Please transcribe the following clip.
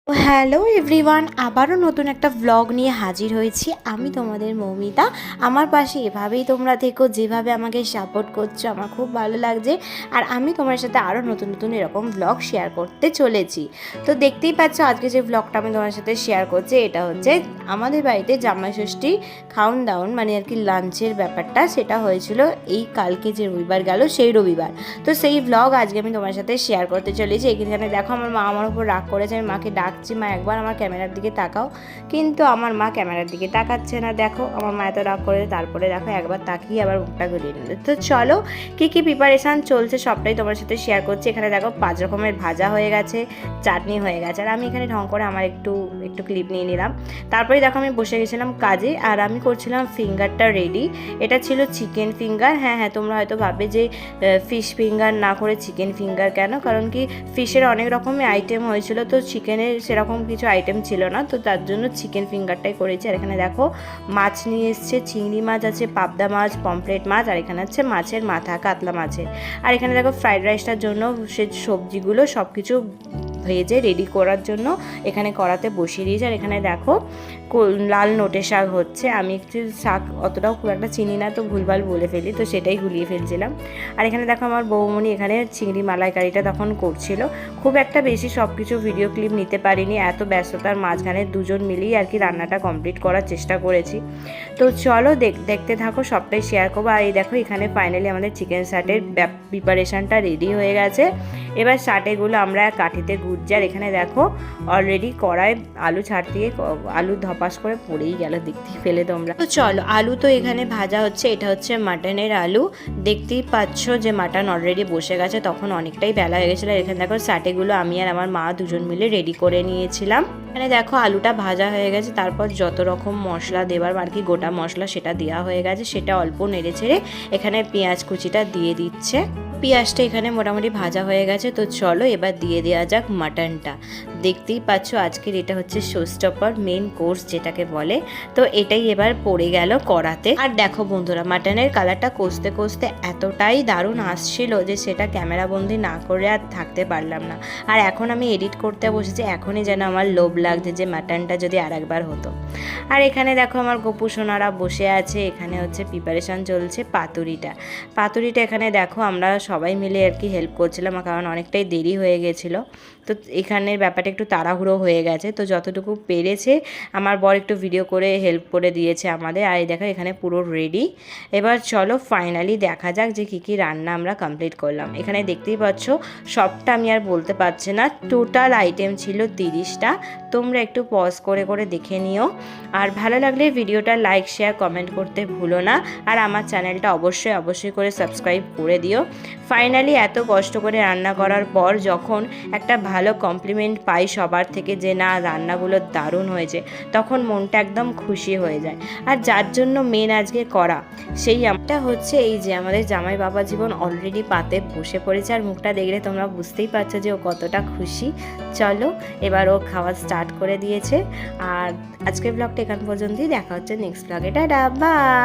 Hello everyone, আবারও নতুন একটা ব্লগ নিয়ে হাজির হয়েছি। আমি তোমাদের মৌমিতা। আমার পাশে এভাবেই তোমরা থেকো, যেভাবে আমাকে সাপোর্ট করছো আমার খুব ভালো লাগছে। আর আমি তোমার সাথে আরও নতুন নতুন এরকম ব্লগ শেয়ার করতে চলেছি। তো দেখতেই পাচ্ছ আজকে যে ব্লগটা আমি তোমার সাথে শেয়ার করছি, এটা হচ্ছে আমাদের বাড়িতে জামাই ষষ্ঠী খাওন দাওন মানে আর কি লাঞ্চের ব্যাপারটা, সেটা হয়েছিল এই কালকে যে রবিবার গেল সেই রবিবার। তো সেই ব্লগ আজকে আমি তোমার সাথে শেয়ার করতে চলেছি। এখানে দেখো আমার মা আমার উপর রাগ করেছে, আমি মাকে ডাকছি, মা একবার আমার ক্যামেরার দিকে তাকাও, কিন্তু আমার মা ক্যামেরার দিকে তাকাচ্ছে না। দেখো আমার মা এত রাগ করেছে, তারপরে দেখো একবার তাকিয়ে আবার মুখটা ঘুরিয়ে নিল। তো চলো কী কী প্রিপারেশান চলছে সবটাই তোমার সাথে শেয়ার করছি। এখানে দেখো 5 রকমের ভাজা হয়ে গেছে, চাটনি হয়ে গেছে, আর আমি এখানে ঢং করে আমার একটু ক্লিপ নিয়ে নিলাম। তারপরে দেখো আমি বসে গেছিলাম কাজে, আর আমি করছিলাম ফিঙ্গারটা রেডি। এটা ছিল চিকেন ফিঙ্গার। হ্যাঁ হ্যাঁ, তোমরা হয়তো ভাববে যে ফিশ ফিঙ্গার না করে চিকেন ফিঙ্গার কেন, কারণ কি ফিশের অনেক রকমের আইটেম হয়েছিল, তো চিকেনের সেরকম কিছু আইটেম ছিল না, তো তার জন্য চিকেন ফিঙ্গারটাই করেছি। আর এখানে দেখো মাছ নিয়ে এসছে, চিংড়ি মাছ আছে, পাবদা মাছ, পমফ্রেট মাছ, আর এখানে আছে মাছের মাথা, কাতলা মাছের। আর এখানে দেখো ফ্রাইড রাইসটার জন্য সে সবজিগুলো সব কিছু ভেজে রেডি করার জন্য এখানে কড়াতে বসিয়ে দিয়েছি। আর এখানে দেখো লাল নোটে শাক হচ্ছে। আমি একটু শাক অতটাও খুব একটা চিনি না, তো ভুলভাল বলে ফেলি, তো সেটাই গুলিয়ে ফেলছিলাম। আর এখানে দেখো আমার বৌমণি এখানে চিংড়ি মালাইকারিটা তখন করছিল। খুব একটা বেশি সব কিছু ভিডিও ক্লিপ নিতে পারিনি, এত ব্যস্ততার মাঝখানে দুজন মিলেই আর কি রান্নাটা কমপ্লিট করার চেষ্টা করেছি। তো চলো দেখতে থাকো, সবটাই শেয়ার করবো। আর এই দেখো এখানে ফাইনালি আমাদের চিকেন শার্টের প্রিপারেশানটা রেডি হয়ে গেছে। এবার শার্টেগুলো আমরা কাঠিতে গুঁজছি। আর এখানে দেখো অলরেডি কড়াই আলু ছাড় দিয়ে আলু ধপাস করে পড়েই গেল, দেখতেই পেলে তোমরা। তো চলো, আলু তো এখানে ভাজা হচ্ছে। এটা হচ্ছে মাটনের আলু, দেখতেই পাচ্ছ যে মাটন অলরেডি বসে গেছে, তখন অনেকটাই বেলা হয়ে গেছিলো। এখানে দেখো শার্টেগুলো আমি আর আমার মা দুজন মিলে রেডি করে নিয়েছিলাম। এখানে দেখো আলুটা ভাজা হয়ে গেছে, তারপর যত রকম মশলা দেবার আর কি গোটা মশলা সেটা দেওয়া হয়ে গেছে, সেটা অল্প নেড়ে ছেড়ে এখানে পেঁয়াজ কুচিটা দিয়ে দিচ্ছে। পেঁয়াজটা এখানে মোটামুটি ভাজা হয়ে গেছে। তো চলো এবার দিয়ে দেওয়া যাক মাটনটা। দেখতেই পাচ্ছ আজকের এটা হচ্ছে শোস্টপার মেন কোর্স যেটাকে বলে। তো এটাই এবার পড়ে গেল কড়াতে। আর দেখো বন্ধুরা, মাটনের কালারটা কষতে কষতে এতটাই দারুণ আসছিল যে সেটা ক্যামেরাবন্দি না করে আর থাকতে পারলাম না। আর এখন আমি এডিট করতে বসেছি, এখনই যেন আমার লোভ লাগছে যে মাটনটা যদি আর একবার হতো। আর এখানে দেখো আমার গোপু সোনারা বসে আছে। এখানে হচ্ছে প্রিপারেশান চলছে পাতুরিটা এখানে দেখো আমরা সবাই মিলে আর কি হেল্প করছিলাম, কারণ অনেকটাই দেরি হয়ে গেছিলো। তো এখানের ব্যাপারটা একটু তাড়াহুড়ো হয়ে গেছে, তো যতটুকু পেরেছে আমার বর একটু ভিডিও করে হেল্প করে দিয়েছে আমাদের। আর এই দেখো এখানে পুরো রেডি। এবার চলো ফাইনালি দেখা যাক যে কী কী রান্না আমরা কমপ্লিট করলাম। এখানে দেখতেই পাচ্ছ সবটা আমি আর বলতে পারছি না, টোটাল আইটেম ছিল 30টা। তোমরা একটু পজ করে করে দেখে নিও। আর ভালো লাগলে ভিডিওটা লাইক শেয়ার কমেন্ট করতে ভুলো না। আর আমার চ্যানেলটা অবশ্যই করে সাবস্ক্রাইব করে দিও। ফাইনালি এত কষ্ট করে রান্না করার পর যখন একটা ভালো কমপ্লিমেন্ট পাই সবার থেকে যে না রান্নাগুলো দারুণ হয়েছে, তখন মনটা একদম খুশি হয়ে যায়। আর যার জন্য মেন আজকে করা সেই আমটা হচ্ছে এই যে আমাদের জামাই বাবা জীবন অলরেডি পাতে বসে পড়েছে। আর মুখটা দেখলে তোমরা বুঝতেই পারছো যে ও কতটা খুশি। চলো এবার ও খাওয়া স্টার্ট করে দিয়েছে। আর আজকের ব্লগটা এখান পর্যন্তই, দেখা হচ্ছে নেক্সট ব্লগে। Tata bye.